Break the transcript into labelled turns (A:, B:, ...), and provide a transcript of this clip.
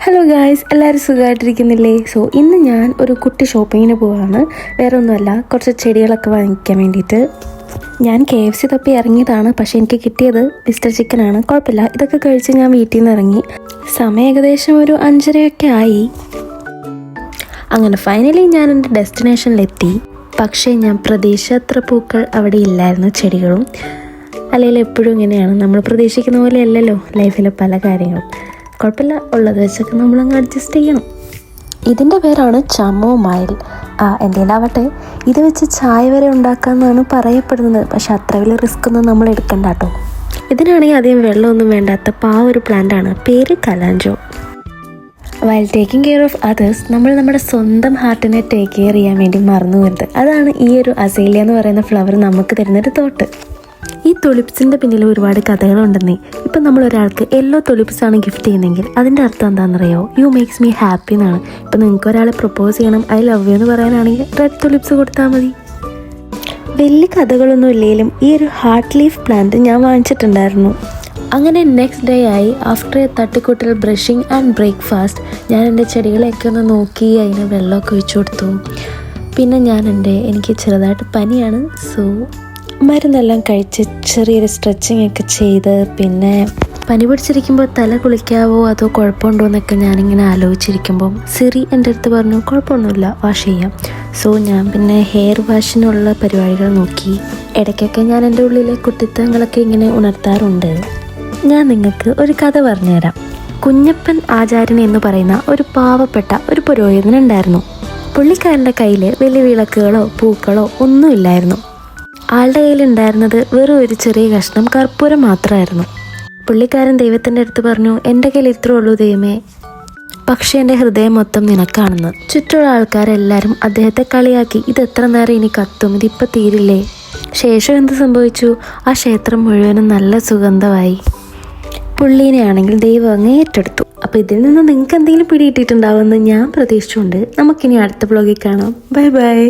A: Hello guys, എല്ലാവരും സുഖമായിട്ടിരിക്കുന്നില്ലേ? So ഇന്ന് ഞാൻ ഒരു കുട്ടി ഷോപ്പിങ്ങിന് പോവാണ്. വേറെ ഒന്നുമല്ല, കുറച്ച് ചെടികളൊക്കെ വാങ്ങിക്കാൻ വേണ്ടിയിട്ട്. ഞാൻ KFC തപ്പി ഇറങ്ങിയതാണ്, പക്ഷേ എനിക്ക് കിട്ടിയത് മിസ്റ്റർ ചിക്കനാണ്. കുഴപ്പമില്ല, ഇതൊക്കെ കഴിച്ച് ഞാൻ വീട്ടിൽ നിന്ന് ഇറങ്ങി. സമയം ഏകദേശം ഒരു 5:30 ആയി. അങ്ങനെ ഫൈനലി ഞാൻ എൻ്റെ ഡെസ്റ്റിനേഷനിലെത്തി. പക്ഷേ ഞാൻ പ്രതീക്ഷിച്ചത്ര പൂക്കൾ അവിടെ ഇല്ലായിരുന്നു, ചെടികളും. അല്ലെങ്കിൽ എപ്പോഴും ഇങ്ങനെയാണ്, നമ്മൾ പ്രതീക്ഷിക്കുന്ന പോലെ അല്ലല്ലോ ലൈഫിലെ പല കാര്യങ്ങളും. കുഴപ്പമില്ല, ഉള്ളത് വെച്ചൊക്കെ നമ്മളങ്ങ് അഡ്ജസ്റ്റ് ചെയ്യണം. ഇതിൻ്റെ പേരാണ് ചമോമൈൽ. എന്തെങ്കിലാവട്ടെ, ഇത് വെച്ച് ചായ വരെ ഉണ്ടാക്കാമെന്നാണ് പറയപ്പെടുന്നത്. പക്ഷെ അത്ര വലിയ റിസ്ക് ഒന്നും നമ്മൾ എടുക്കണ്ട കേട്ടോ. ഇതിനാണെങ്കിൽ അധികം വെള്ളമൊന്നും വേണ്ടാത്ത ഒരു പ്ലാന്റാണ്. പേര് kalanchoe. While taking care of others, നമ്മൾ നമ്മുടെ സ്വന്തം ഹാർട്ടിനെ ടേക്ക് കെയർ ചെയ്യാൻ വേണ്ടി മറന്നു വരുന്നത്. അതാണ് ഈ ഒരു അസേലിയ എന്ന് പറയുന്ന ഫ്ലവർ നമുക്ക് തരുന്നൊരു തോട്ട്. ഈ തുളിപ്സിൻ്റെ പിന്നിൽ ഒരുപാട് കഥകളുണ്ടെന്നേ. ഇപ്പം നമ്മൾ ഒരാൾക്ക് യെല്ലോ തുളിപ്സാണ് ഗിഫ്റ്റ് ചെയ്യുന്നതെങ്കിൽ അതിൻ്റെ അർത്ഥം എന്താണെന്നറിയോ? യു മേക്സ് മീ ഹാപ്പി എന്നാണ്. ഇപ്പം നിങ്ങൾക്ക് ഒരാളെ പ്രപ്പോസ് ചെയ്യണം, ഐ ലവ് യു എന്ന് പറയാനാണെങ്കിൽ റെഡ് തുളിപ്സ് കൊടുത്താൽ മതി. വലിയ കഥകളൊന്നും ഇല്ലെങ്കിലും ഈ ഒരു ഹാർട്ട് ലീഫ് പ്ലാന്റ് ഞാൻ വാങ്ങിച്ചിട്ടുണ്ടായിരുന്നു. അങ്ങനെ നെക്സ്റ്റ് ഡേ ആയി. ആഫ്റ്റർ എ തട്ടിക്കൂട്ടൽ ബ്രഷിങ് ആൻഡ് ബ്രേക്ക്ഫാസ്റ്റ് ഞാൻ എൻ്റെ ചെടികളെയൊക്കെ ഒന്ന് നോക്കി അതിന് വെള്ളമൊക്കെ ഒഴിച്ചു കൊടുത്തു. പിന്നെ എനിക്ക് ചെറുതായിട്ട് പനിയാണ്. സോ മരുന്നെല്ലാം കഴിച്ച് ചെറിയൊരു സ്ട്രെച്ചിങ് ഒക്കെ ചെയ്ത്, പിന്നെ പനി പിടിച്ചിരിക്കുമ്പോൾ തല കുളിക്കാവോ അതോ കുഴപ്പമുണ്ടോ എന്നൊക്കെ ഞാനിങ്ങനെ ആലോചിച്ചിരിക്കുമ്പം സിറി എൻ്റെ അടുത്ത് പറഞ്ഞു കുഴപ്പമൊന്നുമില്ല, വാഷ് ചെയ്യാം. സോ ഞാൻ പിന്നെ ഹെയർ വാഷിനുള്ള പരിപാടികൾ നോക്കി. ഇടയ്ക്കൊക്കെ ഞാൻ എൻ്റെ ഉള്ളിലെ കുട്ടിത്തങ്ങളൊക്കെ ഇങ്ങനെ ഉണർത്താറുണ്ട്. ഞാൻ നിങ്ങൾക്ക് ഒരു കഥ പറഞ്ഞുതരാം. കുഞ്ഞപ്പൻ ആചാര്യൻ എന്ന് പറയുന്ന ഒരു പാവപ്പെട്ട ഒരു പുരോഹിതനുണ്ടായിരുന്നു. പുള്ളിക്കാരൻ്റെ കയ്യിൽ വലിയ വിളക്കുകളോ പൂക്കളോ ഒന്നുമില്ലായിരുന്നു. ആളുടെ കയ്യിലുണ്ടായിരുന്നത് വെറും ഒരു ചെറിയ കഷ്ണം കർപ്പൂരം മാത്രമായിരുന്നു. പുള്ളിക്കാരൻ ദൈവത്തിൻ്റെ അടുത്ത് പറഞ്ഞു, എൻ്റെ കയ്യിൽ ഇത്രേ ഉള്ളൂ ദൈവമേ, പക്ഷേ എൻ്റെ ഹൃദയം മൊത്തം നിനക്കാണെന്ന്. ചുറ്റുള്ള ആൾക്കാരെല്ലാവരും അദ്ദേഹത്തെ കളിയാക്കി, ഇത് എത്ര നേരം ഇനി കത്തും, ഇതിപ്പോൾ തീരില്ലേ? ശേഷം എന്ത് സംഭവിച്ചു? ആ ക്ഷേത്രം മുഴുവനും നല്ല സുഗന്ധമായി. പുള്ളീനെയാണെങ്കിൽ ദൈവം അങ്ങ് ഏറ്റെടുത്തു. അപ്പോൾ ഇതിൽ നിന്ന് നിങ്ങൾക്ക് എന്തെങ്കിലും പിടിയിട്ടിട്ടുണ്ടാവുമെന്ന് ഞാൻ പ്രതീക്ഷിച്ചുകൊണ്ട് നമുക്കിനി അടുത്ത വ്ലോഗിൽ കാണാം. Bye bye.